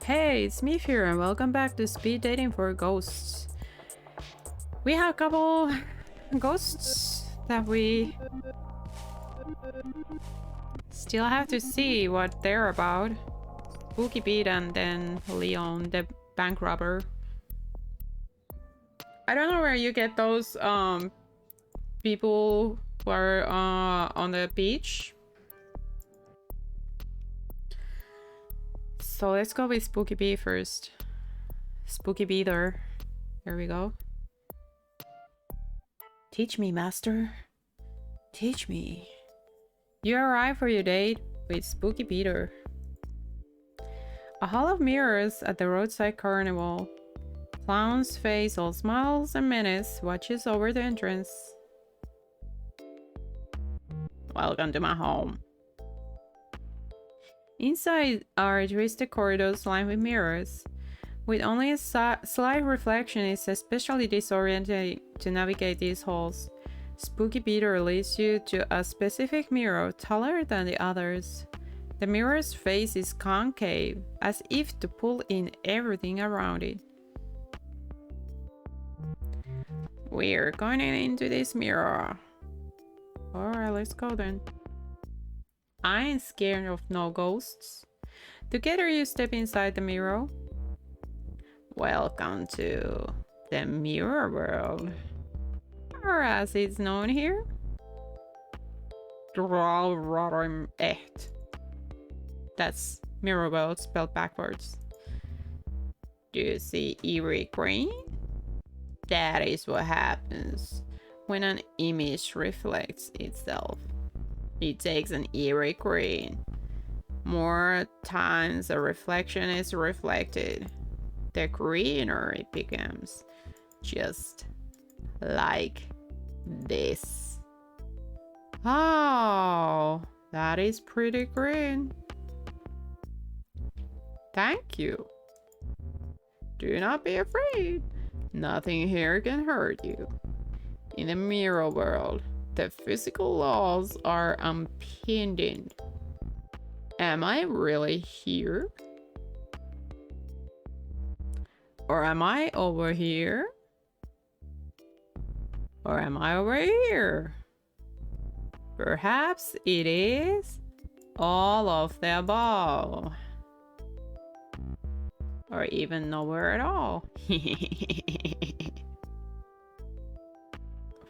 Hey, it's me here and welcome back to Speed Dating for Ghosts. We have a couple ghosts that we still have to see what they're about. Spooky Pete and then Leon, the bank robber. I don't know where you get those people who are on the beach. So let's go with Spooky Bee first. Spooky Beater. Here we go. Teach me, master. Teach me. You arrive for your date with Spooky Peter. A hall of mirrors at the roadside carnival. Clown's face all smiles and menace watches over the entrance. Welcome to my home. Inside are twisted corridors lined with mirrors. With only a slight reflection, it's especially disorienting to navigate these halls. Spooky Peter leads you to a specific mirror taller than the others. The mirror's face is concave, as if to pull in everything around it. We're going into this mirror. Alright, let's go then. I ain't scared of no ghosts. Together you step inside the mirror. Welcome to the mirror world. Or as it's known here. That's mirror world spelled backwards. Do you see eerie green? That is what happens when an image reflects itself. It takes an eerie green. More times a reflection is reflected, the greener it becomes. Just like this. Oh, that is pretty green. Thank you. Do not be afraid. Nothing here can hurt you. In the mirror world, the physical laws are unpinned. Am I really here? Or am I over here? Or am I over here? Perhaps it is all of the above. Or even nowhere at all.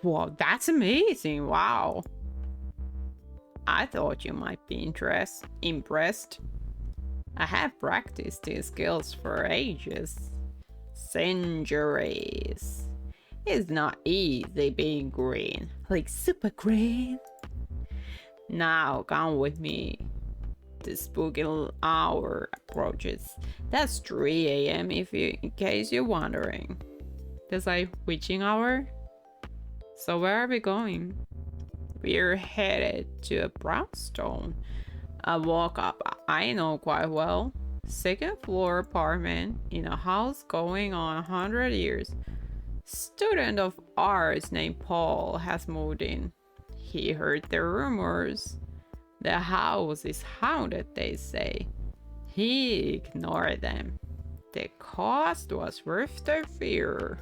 Wow, that's amazing. Wow. I thought you might be impressed. I have practiced these skills for ages. Centuries. It's not easy being green. Like super green. Now come with me. The spooky hour approaches. That's 3 a.m. in case you're wondering. That's like witching hour. So where are we going? We're headed to a brownstone. A walk up I know quite well. Second floor apartment in a house going on 100 years. Student of ours named Paul has moved in. He heard the rumors. The house is haunted, they say. He ignored them. The cost was worth the fear.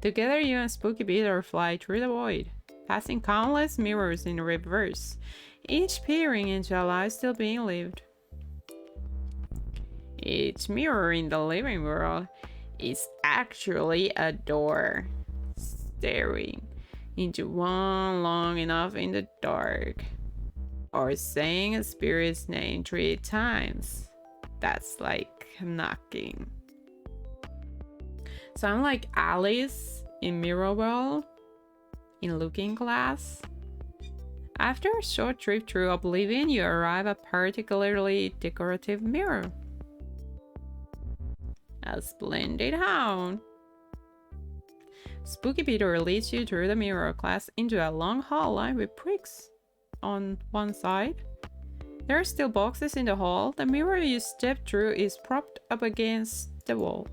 Together you and Spooky Peter fly through the void, passing countless mirrors in reverse, each peering into a life still being lived. Each mirror in the living world is actually a door, staring into one long enough in the dark, or saying a spirit's name 3 times. That's like knocking. So I'm like Alice in Mirror World in Looking Glass. After a short trip through Oblivion, you arrive at a particularly decorative mirror. A splendid hound. Spooky Peter leads you through the mirror glass into a long hall lined with bricks on one side. There are still boxes in the hall. The mirror you step through is propped up against the wall.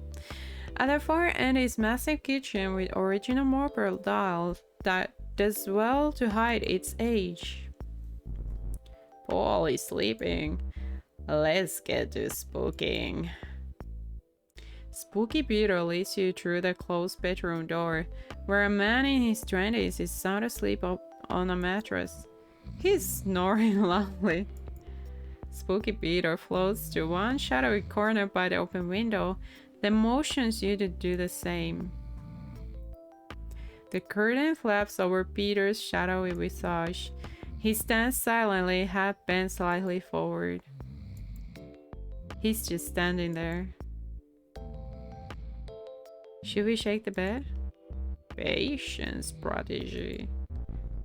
At the far end is massive kitchen with original marble tiles that does well to hide its age. Paul is sleeping. Let's get to spooking. Spooky Peter leads you through the closed bedroom door, where a man in his 20s is sound asleep up on a mattress. He's snoring loudly. Spooky Peter floats to one shadowy corner by the open window, then motions you to do the same. The curtain flaps over Peter's shadowy visage. He stands silently, head bent slightly forward. He's just standing there. Should we shake the bed? Patience, prodigy.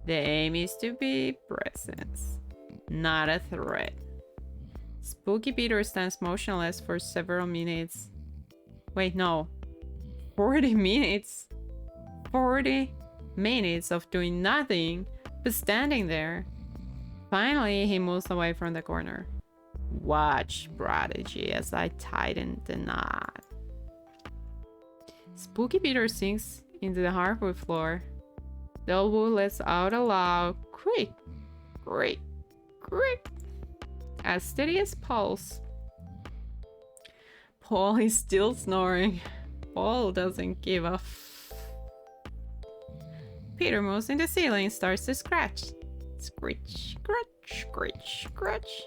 The aim is to be presence, not a threat. Spooky Peter stands motionless for several minutes. Wait, no. 40 minutes? 40 minutes of doing nothing but standing there. Finally, he moves away from the corner. Watch, prodigy, as I tighten the knot. Spooky Peter sinks into the hardwood floor. The old wood lets out a loud creak, creak, creak, as steady as pulse. Paul is still snoring. Paul doesn't give a Peter moves in the ceiling and starts to scratch. Scratch, scratch, scratch, scratch.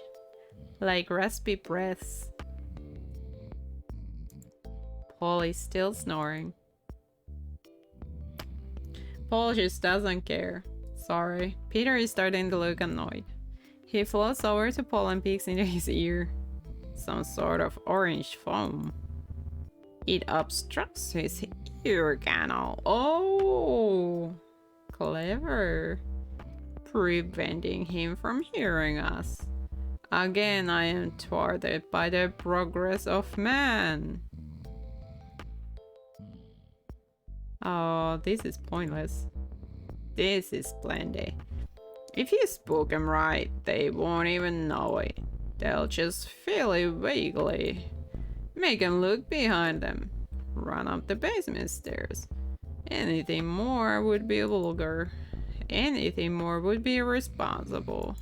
Like raspy breaths. Paul is still snoring. Paul just doesn't care. Sorry. Peter is starting to look annoyed. He floats over to Paul and peeks into his ear. Some sort of orange foam. It obstructs his ear canal. Oh! Clever. Preventing him from hearing us. Again, I am thwarted by the progress of man. Oh, this is pointless. This is splendid. If you spook them right, they won't even know it. They'll just feel it vaguely. Make them look behind them. Run up the basement stairs. Anything more would be vulgar. Anything more would be irresponsible.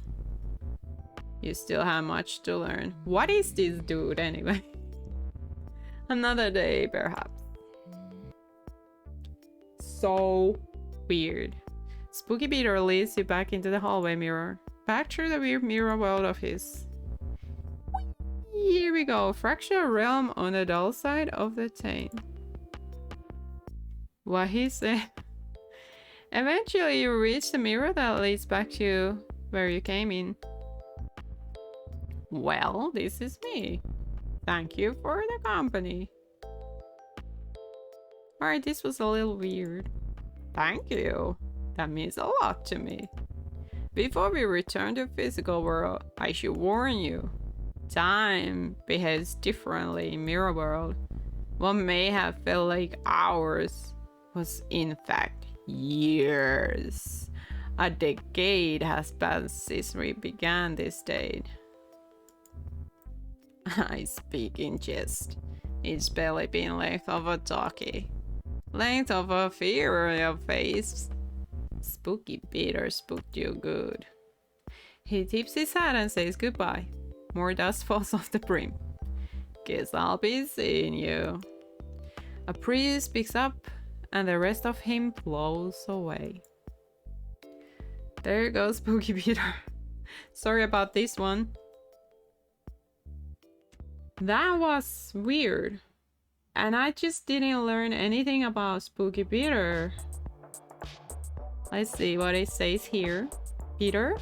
You still have much to learn. What is this dude anyway? Another day, perhaps. So weird. Spooky Peter leads you back into the hallway mirror. Back through the weird mirror world of his. Here we go. Fractured realm on the dull side of the chain. What he said. Eventually you reach the mirror that leads back to where you came in. Well, this is me. Thank you for the company. Alright, this was a little weird. Thank you. That means a lot to me. Before we return to the physical world, I should warn you. Time behaves differently in Mirror World. What may have felt like hours was in fact years. A decade has passed since we began this date. I speak in jest. It's barely been length of a talkie. Length of a fear on your face. Spooky Peter spooked you good. He tips his hat and says goodbye. More dust falls off the brim. Guess I'll be seeing you. A priest picks up and the rest of him blows away. There goes Spooky Peter. Sorry about this one. That was weird. And I just didn't learn anything about Spooky Peter. Let's see what it says here. Peter?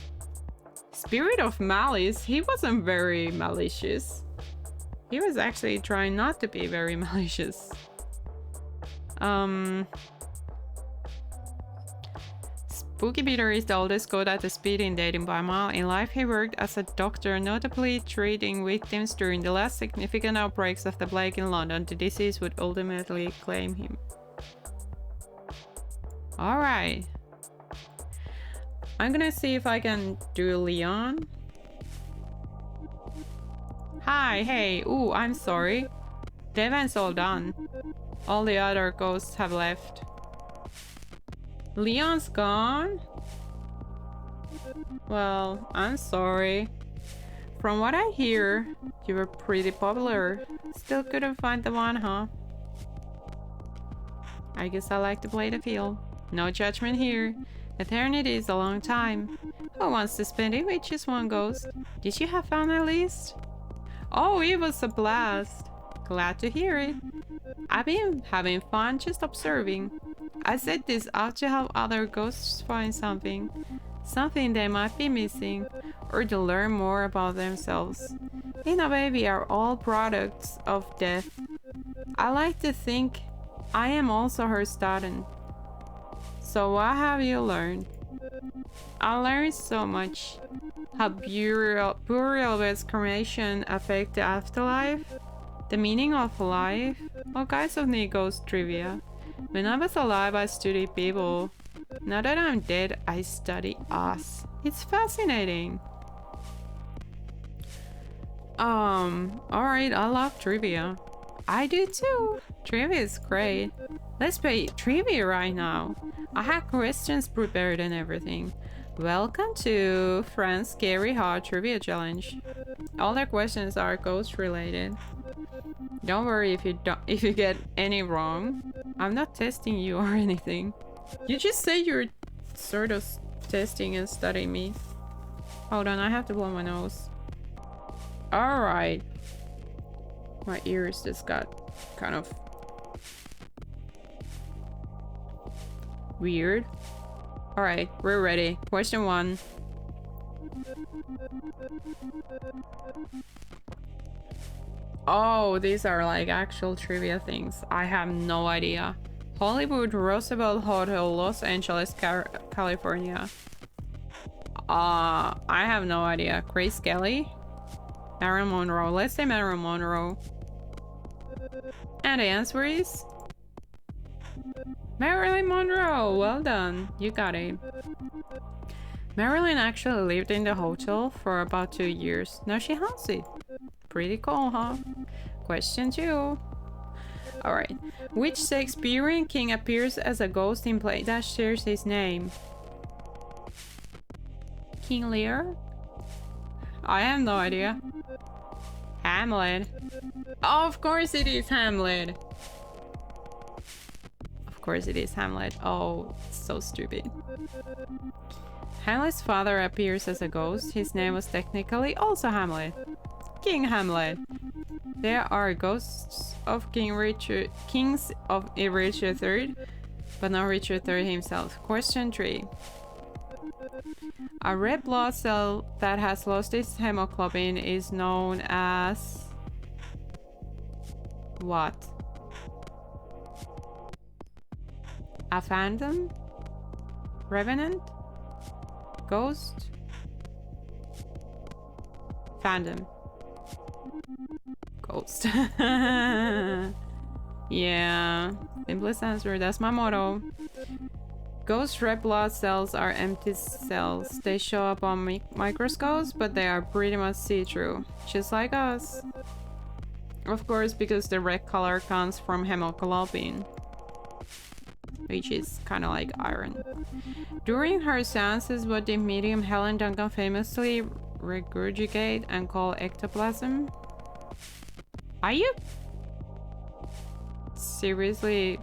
Spirit of malice. He wasn't very malicious. He was actually trying not to be very malicious. Spooky Peter is the oldest god at the speeding dating by a mile. In life, he worked as a doctor, notably treating victims during the last significant outbreaks of the plague in London. The disease would ultimately claim him. Alright. I'm gonna see if I can do Leon. Hi, hey, ooh, I'm sorry. The event's all done. All the other ghosts have left. Leon's gone? Well, I'm sorry. From what I hear, you were pretty popular. Still couldn't find the one, huh? I guess I like to play the field. No judgment here. Eternity is a long time. Who wants to spend it with just one ghost? Did you have fun at least? Oh, it was a blast. Glad to hear it. I've been having fun just observing. I said this out to help other ghosts find something. Something they might be missing, or to learn more about themselves. In a way, we are all products of death. I like to think I am also her student. So what have you learned? I learned so much. How burial with cremation affect the afterlife, the meaning of life, all kinds of neat ghost trivia. When I was alive, I studied people. Now that I'm dead, I study us. It's fascinating. Alright, I love trivia. I do too. Trivia is great. Let's play trivia right now. I have questions prepared and everything. Welcome to Fran's Scary Hard Trivia Challenge. All the questions are ghost related. Don't worry if you get any wrong. I'm not testing you or anything. You just say you're sort of testing and studying me. Hold on, I have to blow my nose. Alright. My ears just got kind of weird. Alright, we're ready. Question 1. Oh, these are like actual trivia things. I have no idea. Hollywood Roosevelt Hotel, Los Angeles, California. I have no idea. Grace Kelly? Marilyn Monroe. Let's say Marilyn Monroe. And the answer is Marilyn Monroe. Well done. You got it. Marilyn actually lived in the hotel for about 2 years. Now she haunts it. Pretty cool, huh? Question 2. Alright. Which Shakespearean king appears as a ghost in play that shares his name? King Lear? I have no idea. Hamlet. Oh, of course it is Hamlet. Of course it is Hamlet. Oh, so stupid. Hamlet's father appears as a ghost. His name was technically also Hamlet. King Hamlet. There are ghosts of kings of Richard III, but not Richard III himself. Question 3. A red blood cell that has lost its hemoglobin is known as what? A phantom? Revenant? Ghost? Phantom. Ghost. Yeah. Simplest answer. That's my motto. Ghost red blood cells are empty cells. They show up on microscopes, but they are pretty much see-through. Just like us. Of course, because the red color comes from hemoglobin, which is kind of like iron. During her seances, what did medium Helen Duncan famously regurgitate and call ectoplasm? Are you seriously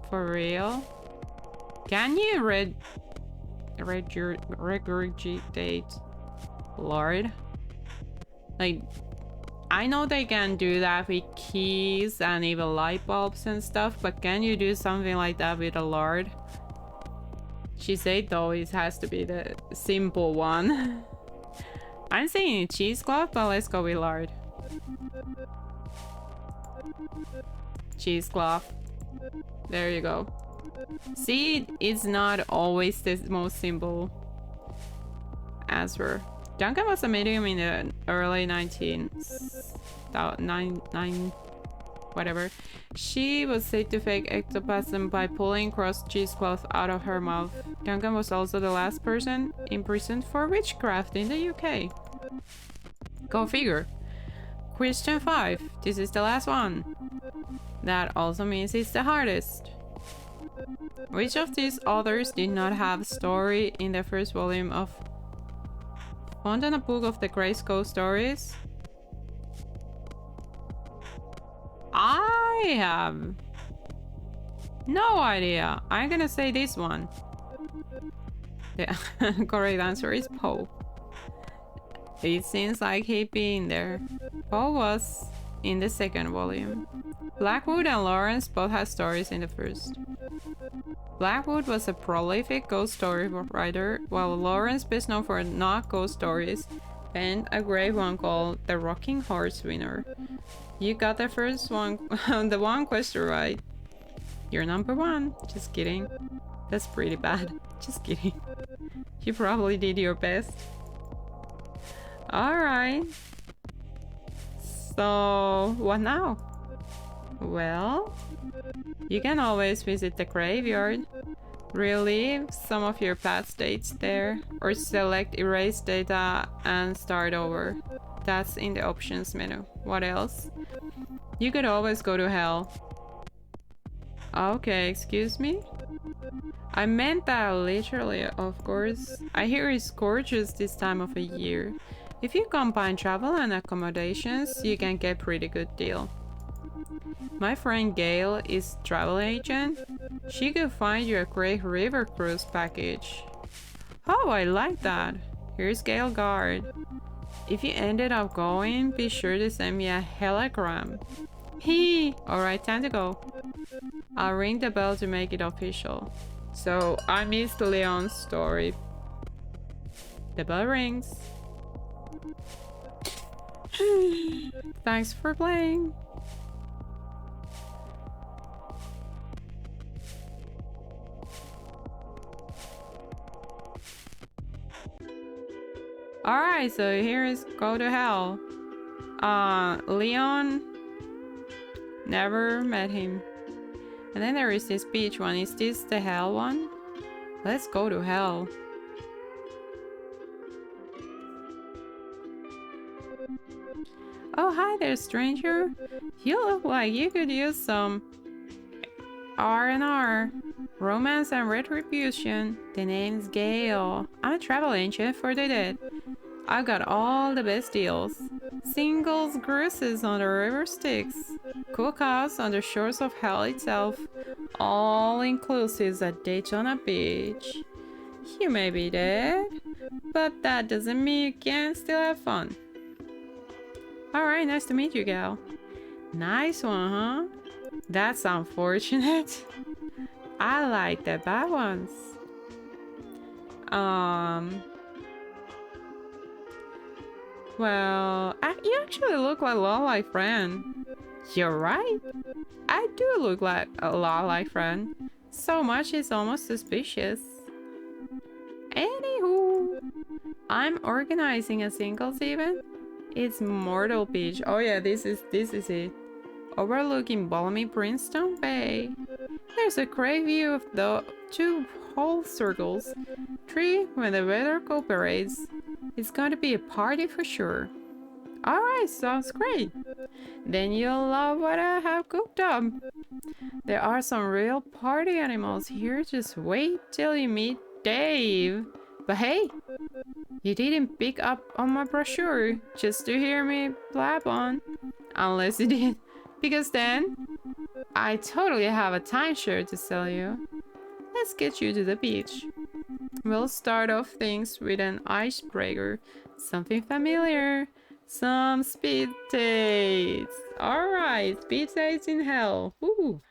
for real? Can you regurgitate lard? Like, I know they can do that with keys and even light bulbs and stuff, but can you do something like that with a lard? She said though it has to be the simple one. I'm saying cheesecloth, but let's go with lard. Cheesecloth. There you go. See, it's not always the most simple answer. Duncan was a medium in the early 19whatever. She was said to fake ectoplasm by pulling crushed cheesecloth out of her mouth. Duncan was also the last person imprisoned for witchcraft in the UK. Go figure. Question 5. This is the last one. That also means it's the hardest. Which of these authors did not have a story in the first volume of Found in a Book of the Grey Ghost Stories? I have no idea. I'm gonna say this one. The correct answer is Poe. It seems like he'd be in there. Poe was in the second volume. Blackwood and Lawrence both had stories in the first. Blackwood was a prolific ghost story writer, while Lawrence, best known for not ghost stories, penned a great one called The Rocking Horse Winner. You got the first one, the one question right. You're number one. Just kidding. That's pretty bad. Just kidding. You probably did your best. Alright. So, what now? Well, you can always visit the graveyard, relive some of your past dates there, or select erase data and start over. That's in the options menu. What else? You could always go to hell. Okay, excuse me? I meant that literally, of course. I hear it's gorgeous this time of the year. If you combine travel and accommodations, you can get pretty good deal. My friend Gail is travel agent. She could find you a great river cruise package. Oh, I like that. Here's Gail Guard. If you ended up going, be sure to send me a hologram. Alright, time to go. I'll ring the bell to make it official. So, I missed Leon's story. The bell rings. Thanks for playing. Alright, so here is Go to Hell. Leon never met him. And then there is this beach one. Is this the hell one? Let's go to hell. Oh, hi there, stranger. You look like you could use some R&R. Romance and retribution. The name's Gail. I'm a travel agent for the dead. I've got all the best deals. Singles cruises on the river Styx. Cookouts on the shores of hell itself. All inclusive at Daytona Beach. You may be dead, but that doesn't mean you can't still have fun. Alright, nice to meet you, gal. Nice one, huh? That's unfortunate. I like the bad ones. Well, you actually look like a lot like friend. You're right. I do look like a lot like friend. So much it's almost suspicious. Anywho, I'm organizing a singles event. It's Myrtle Beach. Oh yeah, this is it. Overlooking balmy Brimstone Bay. There's a great view of the 2 whole circles. 3 when the weather cooperates. It's going to be a party for sure. Alright, sounds great. Then you'll love what I have cooked up. There are some real party animals here. Just wait till you meet Dave. But hey, you didn't pick up on my brochure just to hear me blab on. Unless you did. Because then, I totally have a timeshare to sell you. Let's get you to the beach. We'll start off things with an icebreaker. Something familiar. Some speed dates. Alright, speed dates in hell. Woo!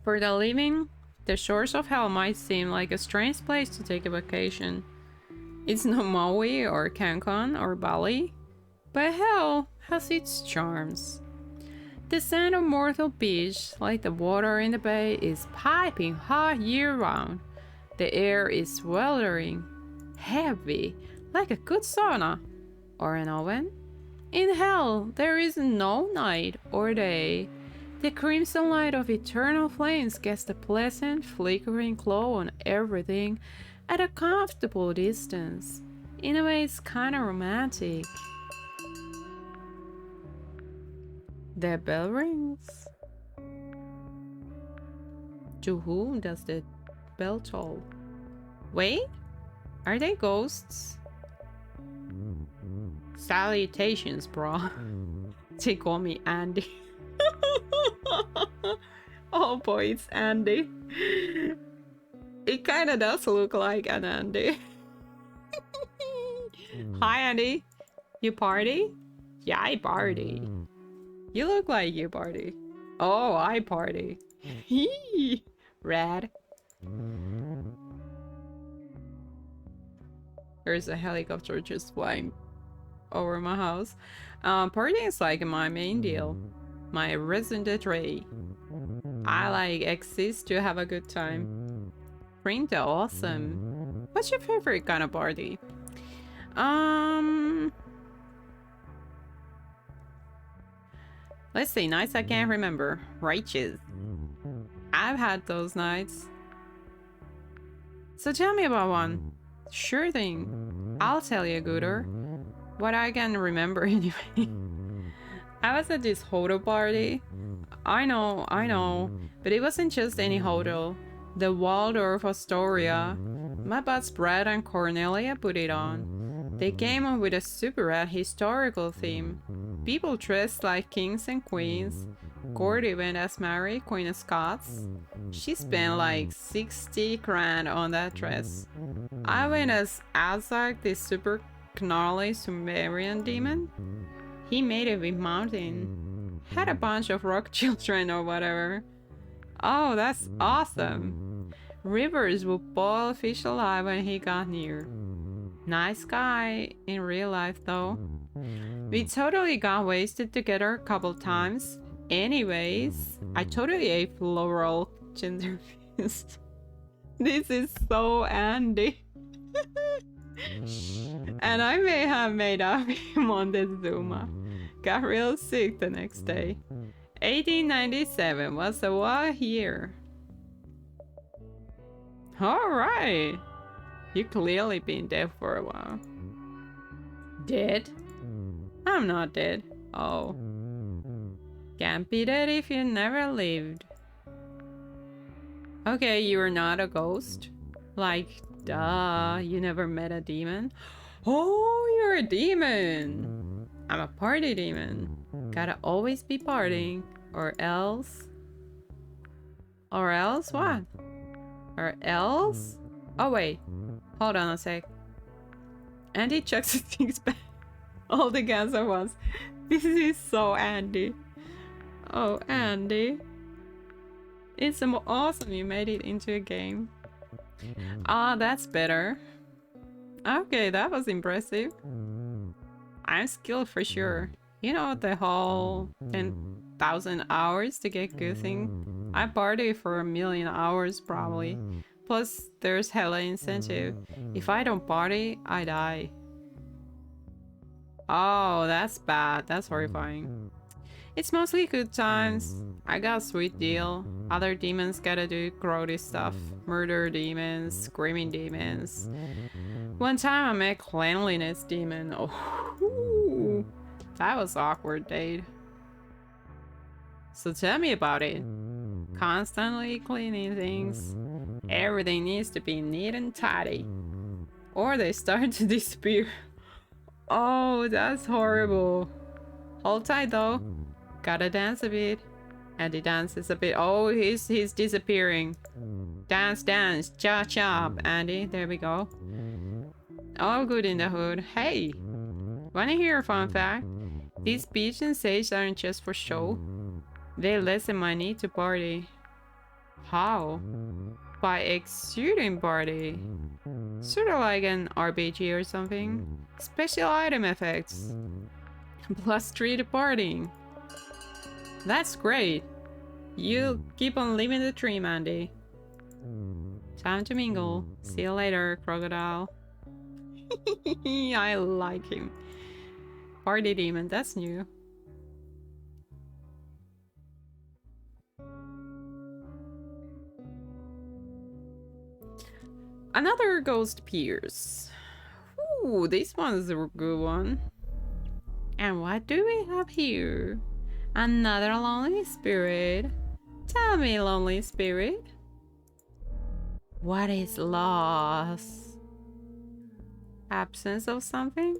For the living, the shores of hell might seem like a strange place to take a vacation. It's no Maui or Cancun or Bali, but hell has its charms. The sand of Myrtle Beach, like the water in the bay, is piping hot year-round. The air is sweltering, heavy, like a good sauna or an oven. In hell, there is no night or day. The crimson light of eternal flames casts a pleasant, flickering glow on everything, at a comfortable distance. In a way, it's kind of romantic. The bell rings. To whom does the bell toll? Wait, are they ghosts? Salutations, bro. They call me Andy. Oh boy, it's Andy. It kind of does look like an Andy. Hi, Andy. You party? Yeah, I party. You look like you party. Oh, I party. Red. There's a helicopter just flying over my house. Partying is like my main deal. My resident trait. I like exist to have a good time. Pretty awesome. What's your favorite kind of party? Let's see, nights I can't remember. Righteous. I've had those nights. So tell me about one. Sure thing. I'll tell you, Gooder. What I can remember anyway. I was at this hotel party. I know. But it wasn't just any hotel. The Waldorf Astoria. My buds Brad and Cornelia put it on. They came up with a super rad historical theme. People dressed like kings and queens. Gordy went as Mary, Queen of Scots. She spent like 60 grand on that dress. I went as Azak, this super gnarly Sumerian demon. He made it with mountain. Had a bunch of rock children or whatever. Oh, that's awesome. Rivers would boil fish alive when he got near. Nice guy in real life though. We totally got wasted together a couple times. Anyways, I totally ate floral ginger fist. This is so Andy. And I may have made up him on the Zuma. Got real sick the next day. 1897 was a wild year. Alright. You clearly been dead for a while. Dead? I'm not dead. Oh. Can't be dead if you never lived. Okay, you're not a ghost? Like, duh, you never met a demon? Oh, you're a demon! I'm a party demon. Gotta always be partying. Or else... Or else what? Or else? Oh wait, hold on a sec. Andy chucks his things back. All the guns at once. This is so Andy. Oh, Andy. It's so awesome you made it into a game. Ah, that's better. Okay, that was impressive. I'm skilled for sure. You know the whole 10,000 hours to get good thing? I party for 1,000,000 hours probably. Plus, there's hella incentive. If I don't party, I die. Oh, that's bad. That's horrifying. It's mostly good times. I got a sweet deal. Other demons gotta do grody stuff. Murder demons, screaming demons. One time I met cleanliness demon. Oh, that was awkward, date. So tell me about it. Constantly cleaning things. Everything needs to be neat and tidy. Or they start to disappear. Oh, that's horrible. Hold tight though. Gotta dance a bit. And he dances a bit. Oh, he's disappearing. Dance, dance, cha-cha, Andy. There we go. All good in the hood. Hey, wanna hear a fun fact? These beach and sage aren't just for show. They lessen my need to party. How? By exuding party. Sort of like an RPG or something. Special item effects. Plus 3 to partying. That's great. You keep on living the dream, Andy. Time to mingle. See you later, crocodile. I like him. Party demon, that's new. Another ghost appears. Ooh, this one's a good one. And what do we have here? Another lonely spirit. Tell me, lonely spirit. What is loss? Absence of something?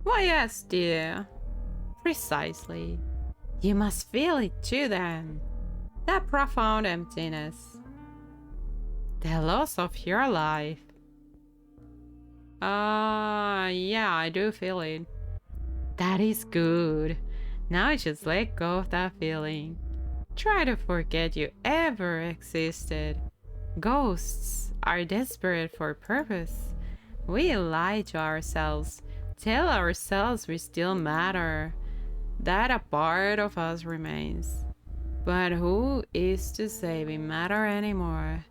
Why, yes, dear. Precisely. You must feel it too then. That profound emptiness. The loss of your life. Yeah, I do feel it. That is good. Now just let go of that feeling. Try to forget you ever existed. Ghosts are desperate for purpose. We lie to ourselves, tell ourselves we still matter, that a part of us remains. But who is to say we matter anymore?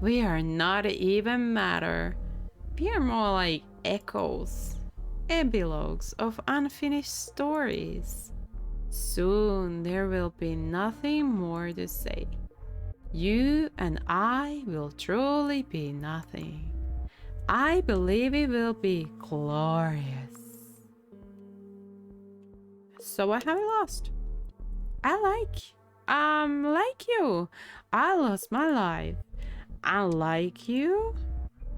We are not even matter. We are more like echoes, epilogues of unfinished stories. Soon there will be nothing more to say. You and I will truly be nothing. I believe it will be glorious. So what have I lost? Like you. I lost my life. Unlike you,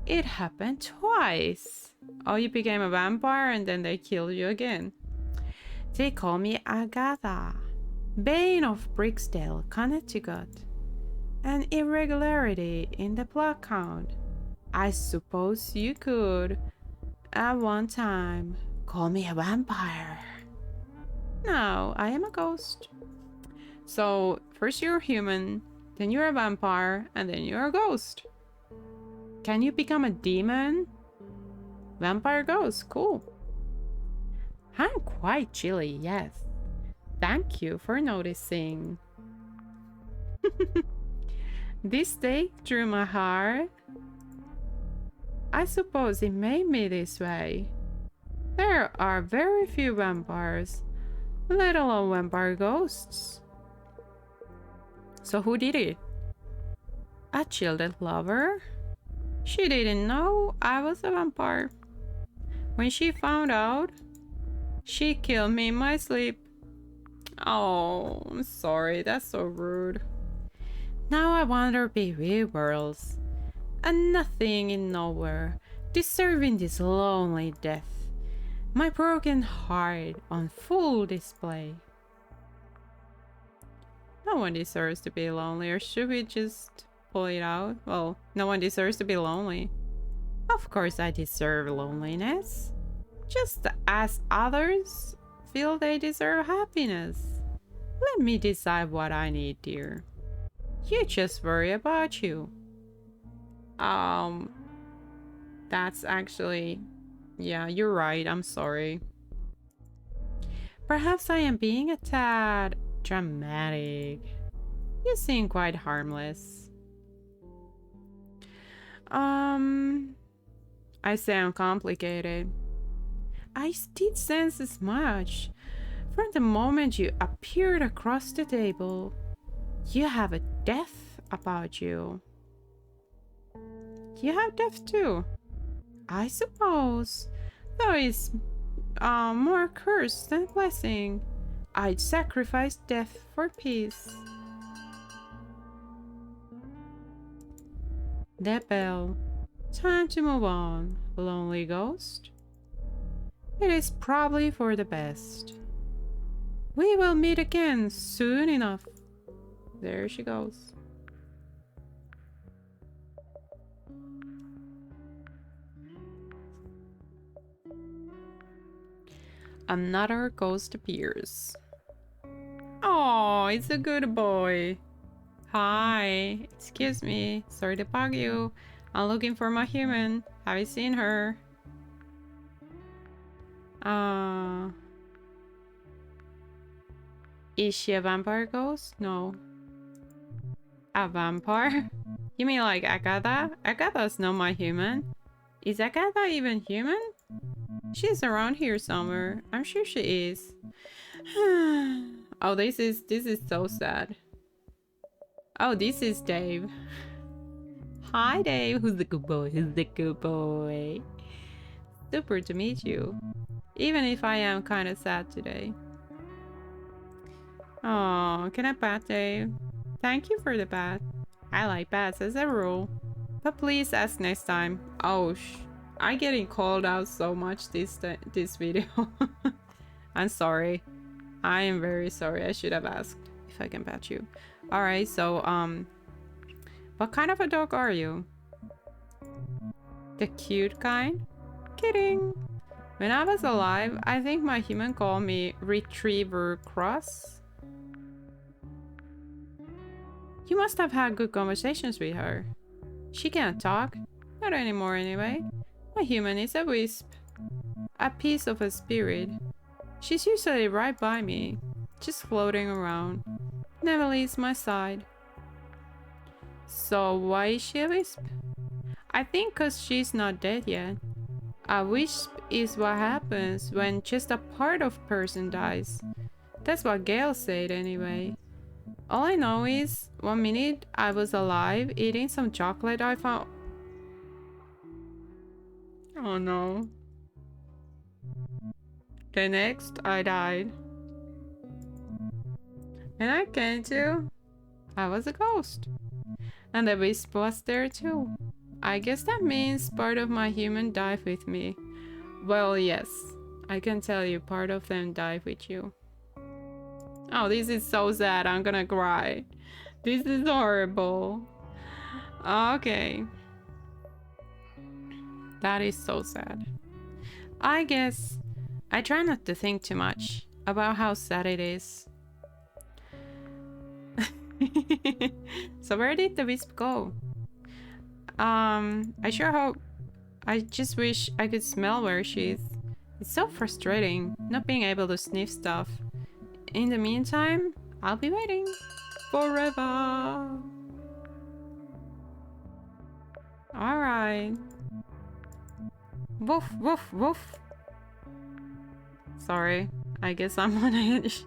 it happened twice. Oh, you became a vampire and then they killed you again. They call me Agatha, Bane of Bricksdale, Connecticut. An irregularity in the blood count. I suppose you could, at one time, call me a vampire. No, I am a ghost. So, first you're human, then you're a vampire, and then you're a ghost. Can you become a demon? Vampire ghost, cool. I'm quite chilly, yes. Thank you for noticing. This stake through my heart. I suppose it made me this way. There are very few vampires, let alone vampire ghosts. So who did it? A childhood lover? She didn't know I was a vampire. When she found out, she killed me in my sleep. Oh, I'm sorry, that's so rude. Now I wander between worlds, and nothing in nowhere, deserving this lonely death. My broken heart on full display. No one deserves to be lonely, or should we just pull it out? Well, no one deserves to be lonely. Of course I deserve loneliness, just as others feel they deserve happiness. Let me decide what I need, dear. You just worry about you. That's actually... Yeah, you're right, I'm sorry. Perhaps I am being a tad dramatic. You seem quite harmless. I sound complicated. I did sense as much. From the moment you appeared across the table, you have a death about you. You have death too, I suppose. Though it's more curse than blessing. I'd sacrifice death for peace. The bell. Time to move on, lonely ghost. It is probably for the best. We will meet again soon enough. There she goes. Another ghost appears. Oh, it's a good boy. Hi, excuse me. Sorry to bug you. I'm looking for my human. Have you seen her? Is she a vampire ghost? No. A vampire? You mean like Agatha? Agatha's not my human. Is Agatha even human? She's around here somewhere. I'm sure she is. Oh, this is so sad. Oh, this is Dave. Hi, Dave. Who's the good boy? Who's the good boy? Super to meet you. Even if I am kind of sad today. Oh, can I bat Dave? Thank you for the bat. I like bats as a rule. But please ask next time. Oh, I'm getting called out so much this video. I'm sorry. I am very sorry. I should have asked if I can bat you. Alright, so, what kind of a dog are you? The cute kind? Kidding. When I was alive, I think my human called me Retriever Cross. You must have had good conversations with her. She can't talk. Not anymore anyway. My human is a wisp. A piece of a spirit. She's usually right by me. Just floating around. Never leaves my side. So why is she a wisp? I think 'cause she's not dead yet. A wisp is what happens when just a part of person dies. That's what Gail said anyway. All I know is, 1 minute I was alive eating some chocolate I found. Oh no. The next I died. And I came to. I was a ghost. And the wisp was there too. I guess that means part of my human died with me. Well, yes. I can tell you part of them died with you. Oh, this is so sad. I'm gonna cry. This is horrible. Okay. That is so sad. I guess I try not to think too much about how sad it is. So where did the wisp go? I sure hope. I just wish I could smell where she is. It's so frustrating not being able to sniff stuff. In the meantime, I'll be waiting forever. Alright. Woof, woof, woof. Sorry, I guess I'm on edge.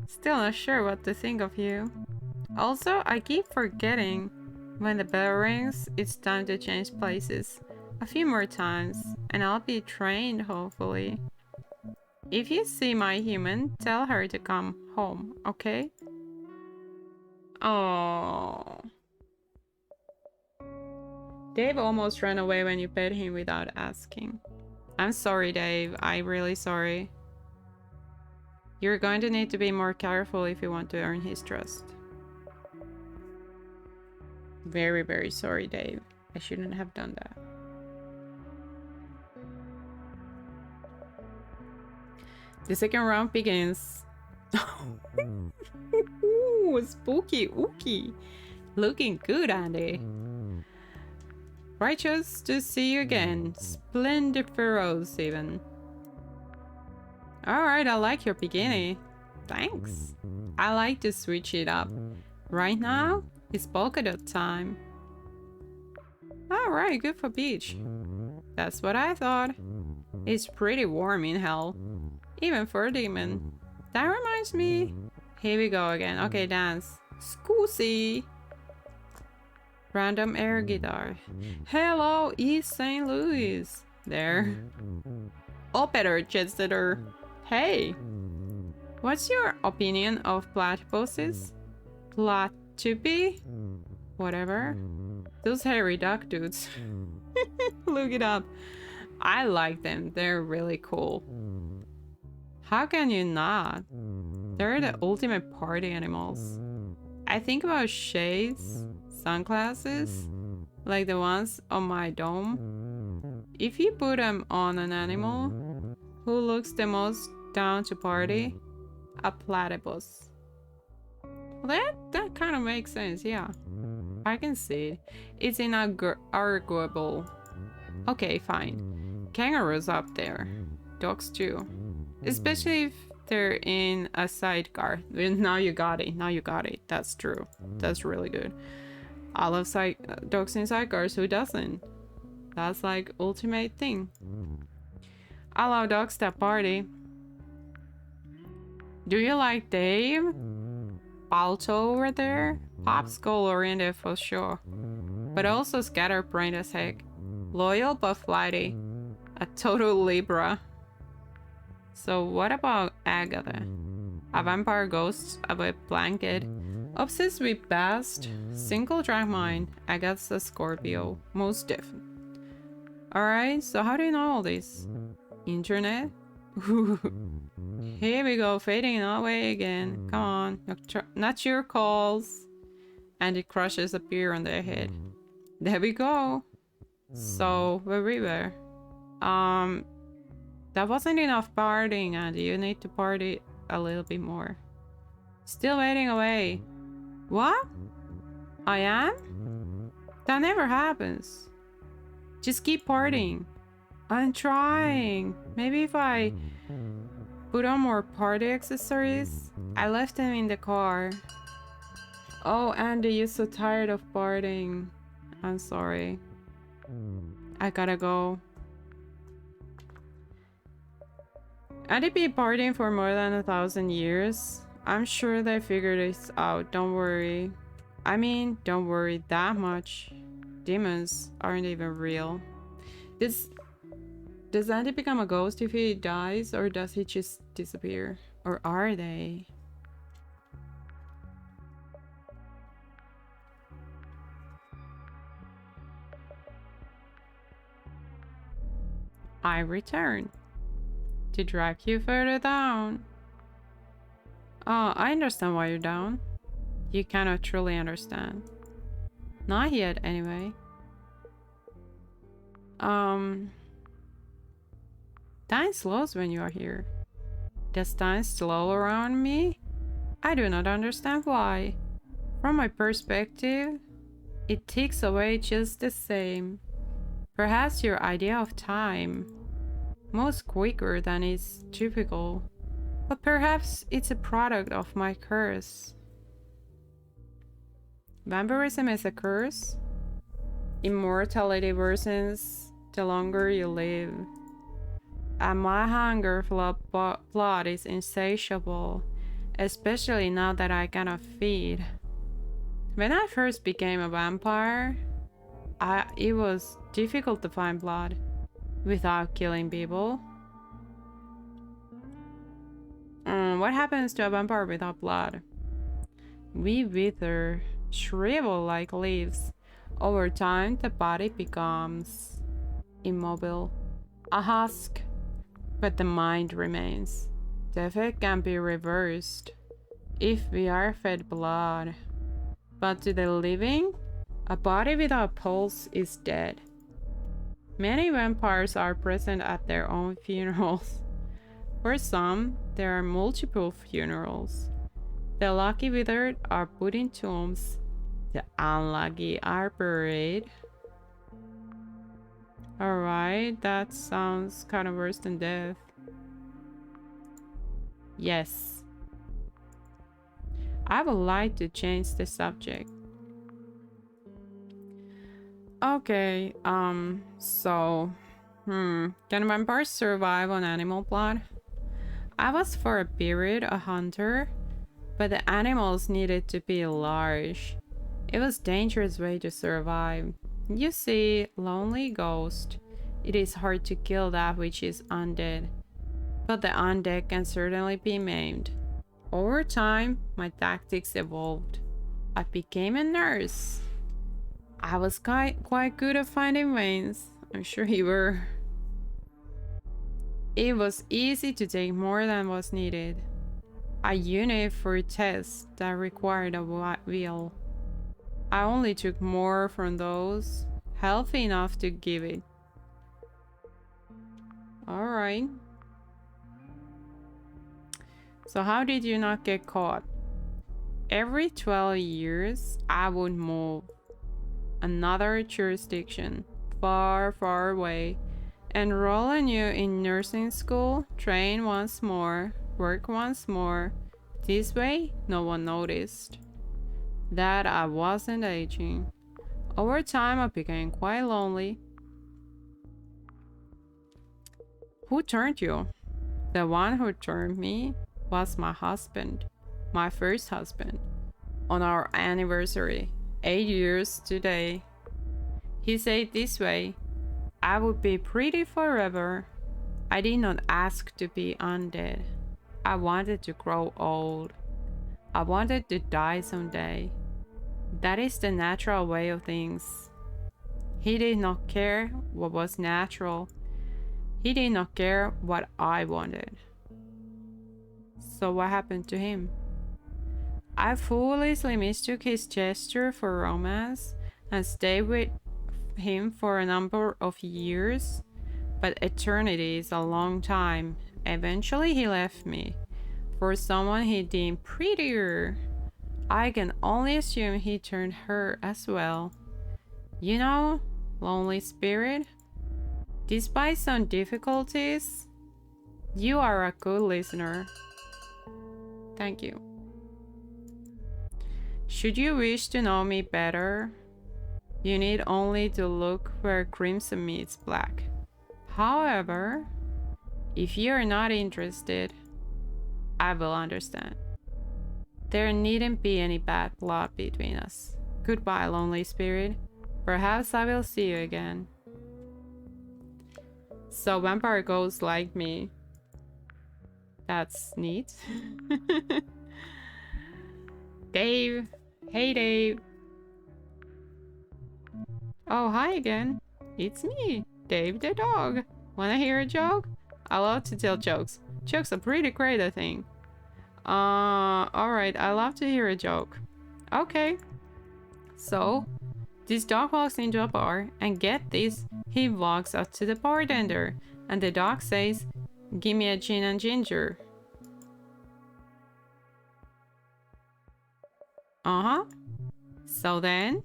Still not sure what to think of you. Also, I keep forgetting when the bell rings, it's time to change places. A few more times, and I'll be trained, hopefully. If you see my human, tell her to come home, okay? Oh. Dave almost ran away when you pet him without asking. I'm sorry, Dave. I'm really sorry. You're going to need to be more careful if you want to earn his trust. Very, very sorry, Dave. I shouldn't have done that. The second round begins. Ooh, spooky, ooky. Looking good, Andy. Righteous to see you again. Splendiferous, even. Alright, I like your bikini. Thanks. I like to switch it up. Right now, it's polka dot time. Alright, good for beach. That's what I thought. It's pretty warm in hell. Even for a demon. That reminds me. Here we go again. Okay, dance. Scusi. Random air guitar. Hello, East St. Louis. There. Opera Chester. Hey. What's your opinion of platypuses? Platypi? Whatever. Those hairy duck dudes. Look it up. I like them. They're really cool. How can you not? They're the ultimate party animals. I think about shades, sunglasses, like the ones on my dome. If you put them on an animal who looks the most down to party, a platypus. Well, that kind of makes sense, yeah. I can see it. It's inarguable. Okay, fine. Kangaroos up there. Dogs too. Especially if they're in a sidecar. Now you got it. Now you got it. That's true. That's really good. I love dogs in sidecars. Who doesn't? That's like ultimate thing. I love dogs that party. Do you like Dave? Balto over there? Popsicle oriented for sure. but also scatterbrained as heck. Loyal but flighty. A total Libra. So what about Agatha? A vampire ghost, a wet blanket. Obsessed with past. Single drag mind. Agatha's a Scorpio. Most definitely. Alright, so how do you know all this? Internet? Here we go, fading away again. Come on, not your calls. And the crushes appear on their head. There we go. So, where we were. That wasn't enough partying, Andy. You need to party a little bit more. Still waiting away. What? I am? That never happens. Just keep partying. I'm trying. Maybe if I put on more party accessories. I left them in the car. Oh, Andy, you're so tired of partying. I'm sorry. I gotta go. Andy be partying for more than 1,000 years. I'm sure they figured this out. Don't worry. I mean, don't worry that much. Demons aren't even real. Does Andy become a ghost if he dies, or does he just disappear? Or are they? I return to drag you further down. Oh, I understand why you're down. You cannot truly understand. Not yet, anyway. Time slows when you are here. Does time slow around me? I do not understand why. From my perspective, it ticks away just the same. Perhaps your idea of time moves quicker than is typical, but perhaps it's a product of my curse. Vampirism is a curse. Immortality worsens the longer you live. And my hunger for blood is insatiable, especially now that I cannot feed. When I first became a vampire, it was difficult to find blood without killing people. What happens to a vampire without blood? We wither, shrivel like leaves. Over time, the body becomes immobile, a husk, but the mind remains. The effect can be reversed if we are fed blood. But to the living, a body without pulse is dead. Many vampires are present at their own funerals. For some, there are multiple funerals. The lucky withered are put in tombs. The unlucky are buried. Alright, that sounds kind of worse than death. Yes. I would like to change the subject. Okay, can vampires survive on animal blood? I was for a period a hunter, but the animals needed to be large. It was a dangerous way to survive. You see, lonely ghost. It is hard to kill that which is undead, but the undead can certainly be maimed. Over time, my tactics evolved. I became a nurse. I was quite good at finding veins. I'm sure you were. It was easy to take more than was needed. A unit for tests that required a wheel. I only took more from those healthy enough to give it. Alright. So how did you not get caught? Every 12 years, I would move another jurisdiction, far, far away, enroll anew in nursing school, train once more, work once more. This way, no one noticed that I wasn't aging. Over time, I became quite lonely. Who turned you? The one who turned me was my husband, my first husband. On our anniversary, 8 years today. He said this way, I would be pretty forever. I did not ask to be undead. I wanted to grow old. I wanted to die someday. That is the natural way of things. He did not care what was natural. He did not care what I wanted. So what happened to him? I foolishly mistook his gesture for romance and stayed with him for a number of years, but eternity is a long time. Eventually he left me for someone he deemed prettier. I can only assume he turned her as well. You know, lonely spirit, despite some difficulties, you are a good listener. Thank you. Should you wish to know me better, you need only to look where crimson meets black. However, if you are not interested, I will understand. There needn't be any bad blood between us. Goodbye, lonely spirit. Perhaps I will see you again. So vampire ghosts like me. That's neat. Dave. Hey, Dave. Oh, hi again. It's me, Dave the dog. Wanna hear a joke? I love to tell jokes. Jokes are pretty great, I think. Alright, I love to hear a joke. Okay. So, this dog walks into a bar, and get this, he walks up to the bartender, and the dog says, "Give me a gin and ginger." So then,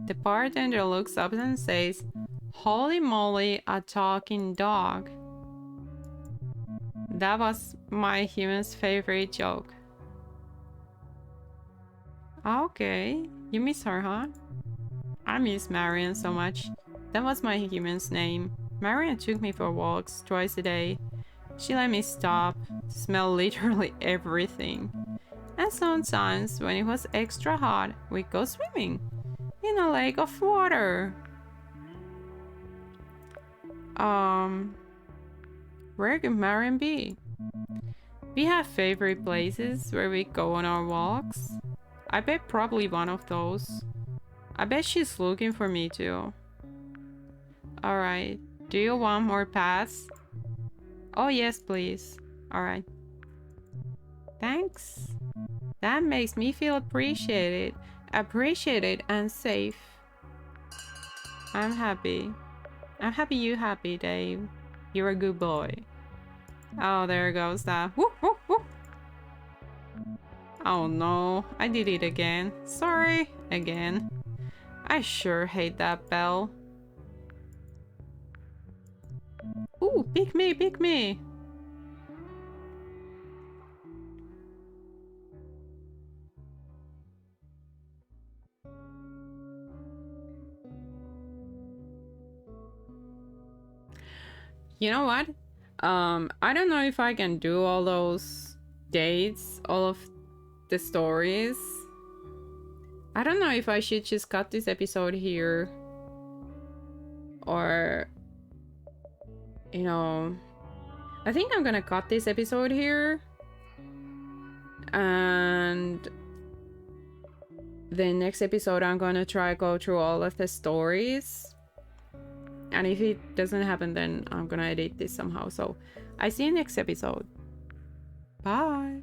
the bartender looks up and says, "Holy moly, a talking dog." That was my human's favorite joke. Okay, you miss her, huh? I miss Marion so much. That was my human's name. Marion took me for walks twice a day. She let me stop, smell literally everything. And sometimes, when it was extra hot, we'd go swimming in a lake of water. Where could Marion be? We have favorite places where we go on our walks. I bet probably one of those. I bet she's looking for me too. Alright, do you want more paths? Oh yes, please. Alright. Thanks. That makes me feel appreciated and safe. I'm happy. I'm happy you happy, Dave. You're a good boy. Oh, there goes that. Whoop, whoop, whoop. Oh no, I did it again. Sorry, again. I sure hate that bell. Ooh, pick me, pick me. You know what? I don't know if I can do all those dates, all of the stories. I don't know if I should just cut this episode here. Or, you know, I think I'm gonna cut this episode here. And the next episode I'm gonna try go through all of the stories. And if it doesn't happen, then I'm gonna edit this somehow. So I see you next episode. Bye.